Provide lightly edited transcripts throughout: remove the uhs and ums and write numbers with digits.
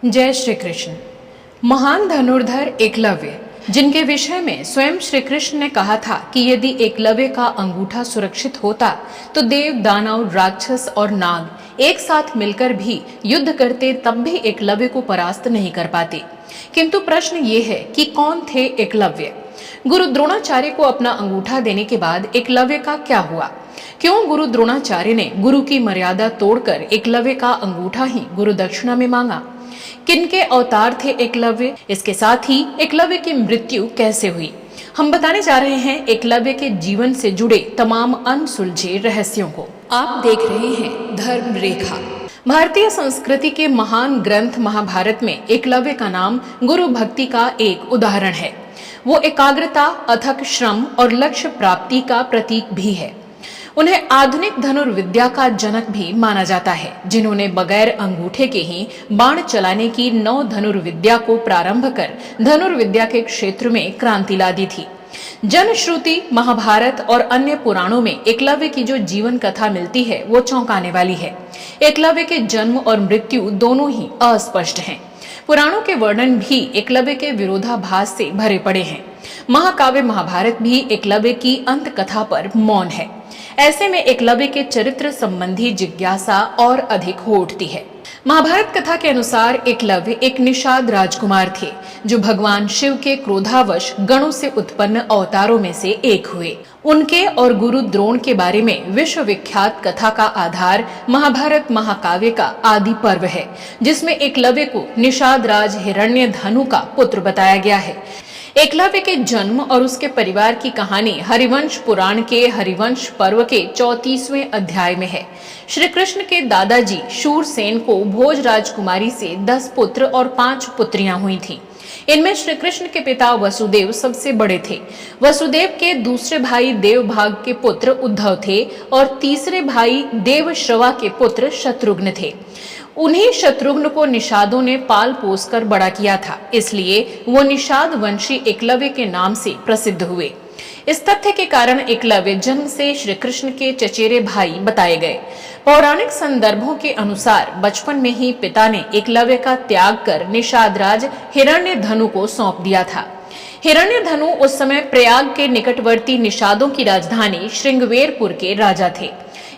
जय श्री कृष्ण। महान धनुर्धर एकलव्य, जिनके विषय में स्वयं श्री कृष्ण ने कहा था कि यदि एकलव्य का अंगूठा सुरक्षित होता तो देव, दानव, राक्षस और नाग एक साथ मिलकर भी युद्ध करते तब भी एकलव्य को परास्त नहीं कर पाते। किंतु प्रश्न ये है कि कौन थे एकलव्य? गुरु द्रोणाचार्य को अपना अंगूठा देने के बाद एकलव्य का क्या हुआ? क्यों गुरु द्रोणाचार्य ने गुरु की मर्यादा तोड़कर एकलव्य का अंगूठा ही गुरु दक्षिणा में मांगा? किनके अवतार थे एकलव्य? इसके साथ ही एकलव्य की मृत्यु कैसे हुई? हम बताने जा रहे हैं एकलव्य के जीवन से जुड़े तमाम अनसुलझे रहस्यों को। आप देख रहे हैं धर्म रेखा। भारतीय संस्कृति के महान ग्रंथ महाभारत में एकलव्य का नाम गुरु भक्ति का एक उदाहरण है। वो एकाग्रता, अथक श्रम और लक्ष्य प्राप्ति का प्रतीक भी है। उन्हें आधुनिक धनुर्विद्या का जनक भी माना जाता है, जिन्होंने बगैर अंगूठे के ही बाण चलाने की नौ धनुर्विद्या को प्रारंभ कर धनुर्विद्या के क्षेत्र में क्रांति ला दी थी। जनश्रुति, महाभारत और अन्य पुराणों में एकलव्य की जो जीवन कथा मिलती है वो चौंकाने वाली है। एकलव्य के जन्म और मृत्यु दोनों ही अस्पष्ट हैं। पुराणों के वर्णन भी एकलव्य के विरोधाभास से भरे पड़े हैं। महाकाव्य महाभारत भी एकलव्य की अंत कथा पर मौन है। ऐसे में एकलव्य के चरित्र संबंधी जिज्ञासा और अधिक हो उठती है। महाभारत कथा के अनुसार एकलव्य एक निषाद राजकुमार थे, जो भगवान शिव के क्रोधावश गणों से उत्पन्न अवतारों में से एक हुए। उनके और गुरु द्रोण के बारे में विश्व विख्यात कथा का आधार महाभारत महाकाव्य का आदि पर्व है, जिसमें एकलव्य को निषाद राज हिरण्यधनु का पुत्र बताया गया है। एकलव्य के जन्म और उसके परिवार की कहानी हरिवंश पुराण के हरिवंश पर्व के 34वें अध्याय में है। श्री कृष्ण के दादाजी शूरसेन को भोज राजकुमारी से 10 पुत्र और 5 पुत्रियां हुई थीं। इनमें श्री कृष्ण के पिता वसुदेव सबसे बड़े थे। वसुदेव के दूसरे भाई देवभाग के पुत्र उद्धव थे और तीसरे भाई देवश्रवा के पुत्र शत्रुघ्न थे। उन्हीं शत्रुघ्न को निषादों ने पाल पोस कर बड़ा किया था, इसलिए वो निषाद वंशी एकलव्य के नाम से प्रसिद्ध हुए। इस तथ्य के कारण एकलव्य जन्म से श्री कृष्ण के चचेरे भाई बताए गए। पौराणिक संदर्भों के अनुसार बचपन में ही पिता ने एकलव्य का त्याग कर निषाद राज हिरण्यधनु को सौंप दिया था। हिरण्यधनु उस समय प्रयाग के निकटवर्ती निषादों की राजधानी श्रृंगवेरपुर के राजा थे।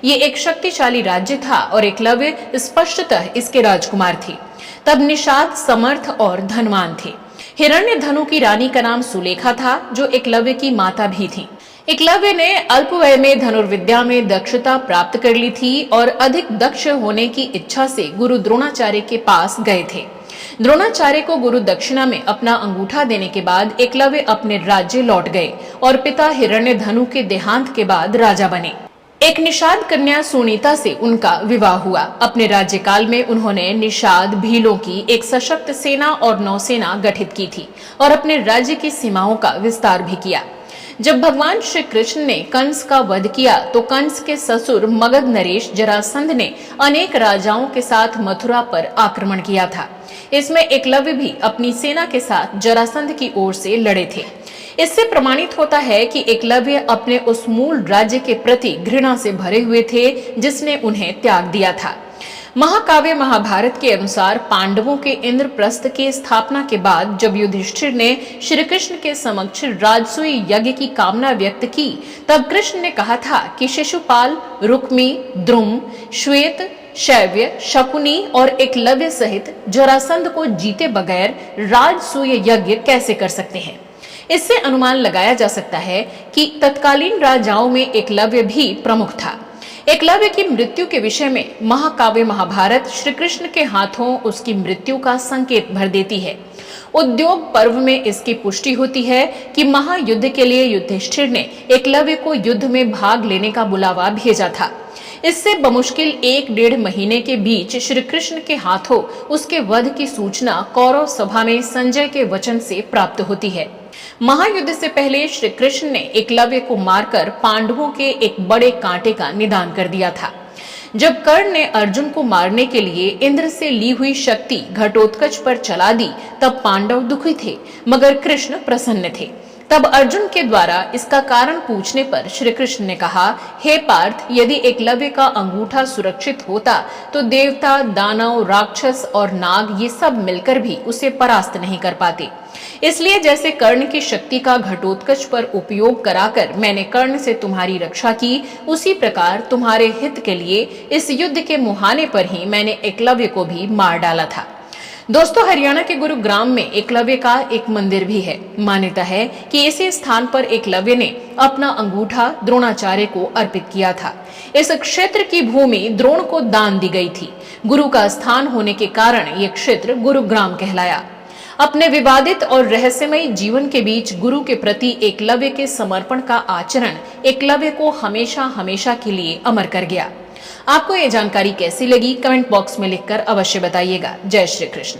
ये एक शक्तिशाली राज्य था और एकलव्य स्पष्टतः इसके राजकुमार थे। तब निषाद समर्थ और धनवान थे। हिरण्यधनु की रानी का नाम सुलेखा था, जो एकलव्य की माता भी थी। एकलव्य ने अल्प वय में धनुर्विद्या में दक्षता प्राप्त कर ली थी और अधिक दक्ष होने की इच्छा से गुरु द्रोणाचार्य के पास गए थे। द्रोणाचार्य को गुरु दक्षिणा में अपना अंगूठा देने के बाद एकलव्य अपने राज्य लौट गए और पिता हिरण्यधनु के देहांत के बाद राजा बने। एक निषाद कन्या सुनीता से उनका विवाह हुआ। अपने राज्यकाल में उन्होंने निषाद भीलों की एक सशक्त सेना और नौसेना गठित की थी और अपने राज्य की सीमाओं का विस्तार भी किया। जब भगवान श्री कृष्ण ने कंस का वध किया तो कंस के ससुर मगध नरेश जरासंध ने अनेक राजाओं के साथ मथुरा पर आक्रमण किया था। इसमें एकलव्य भी अपनी सेना के साथ जरासंध की ओर से लड़े थे। इससे प्रमाणित होता है कि एकलव्य अपने उस मूल राज्य के प्रति घृणा से भरे हुए थे, जिसने उन्हें त्याग दिया था। महाकाव्य महाभारत के अनुसार पांडवों के इंद्रप्रस्थ की स्थापना के बाद जब युधिष्ठिर ने श्री कृष्ण के समक्ष राजसूय यज्ञ की कामना व्यक्त की, तब कृष्ण ने कहा था कि शिशुपाल, रुक्मी, द्रुम, श्वेत, शैव्य, शकुनी और एकलव्य सहित जरासंध को जीते बगैर राजसूय यज्ञ कैसे कर सकते हैं। इससे अनुमान लगाया जा सकता है कि तत्कालीन राजाओं में एकलव्य भी प्रमुख था। एकलव्य की मृत्यु के विषय में महाकाव्य महाभारत श्री कृष्ण के हाथों उसकी मृत्यु का संकेत भर देती है। उद्योग पर्व में इसकी पुष्टि होती है कि महायुद्ध के लिए युधिष्ठिर ने एकलव्य को युद्ध में भाग लेने का बुलावा भेजा था। इससे बमुश्किल 1-1.5 महीने के बीच श्री कृष्ण के हाथों उसके वध की सूचना कौरव सभा में संजय के वचन से प्राप्त होती है। महायुद्ध से पहले श्री कृष्ण ने एकलव्य को मारकर पांडवों के एक बड़े कांटे का निदान कर दिया था। जब कर्ण ने अर्जुन को मारने के लिए इंद्र से ली हुई शक्ति घटोत्कच पर चला दी, तब पांडव दुखी थे, मगर कृष्ण प्रसन्न थे। तब अर्जुन के द्वारा इसका कारण पूछने पर श्री कृष्ण ने कहा, हे पार्थ, यदि एकलव्य का अंगूठा सुरक्षित होता तो देवता, दानव, राक्षस और नाग ये सब मिलकर भी उसे परास्त नहीं कर पाते। इसलिए जैसे कर्ण की शक्ति का घटोत्कच पर उपयोग कराकर मैंने कर्ण से तुम्हारी रक्षा की, उसी प्रकार तुम्हारे हित के लिए इस युद्ध के मुहाने पर ही मैंने एकलव्य को भी मार डाला था। दोस्तों, हरियाणा के गुरुग्राम में एकलव्य का एक मंदिर भी है। मान्यता है कि इसी स्थान पर एकलव्य ने अपना अंगूठा द्रोणाचार्य को अर्पित किया था। इस क्षेत्र की भूमि द्रोण को दान दी गई थी। गुरु का स्थान होने के कारण यह क्षेत्र गुरुग्राम कहलाया। अपने विवादित और रहस्यमय जीवन के बीच गुरु के प्रति एकलव्य के समर्पण का आचरण एकलव्य को हमेशा हमेशा के लिए अमर कर गया। आपको ये जानकारी कैसी लगी, कमेंट बॉक्स में लिखकर अवश्य बताइएगा। जय श्री कृष्ण।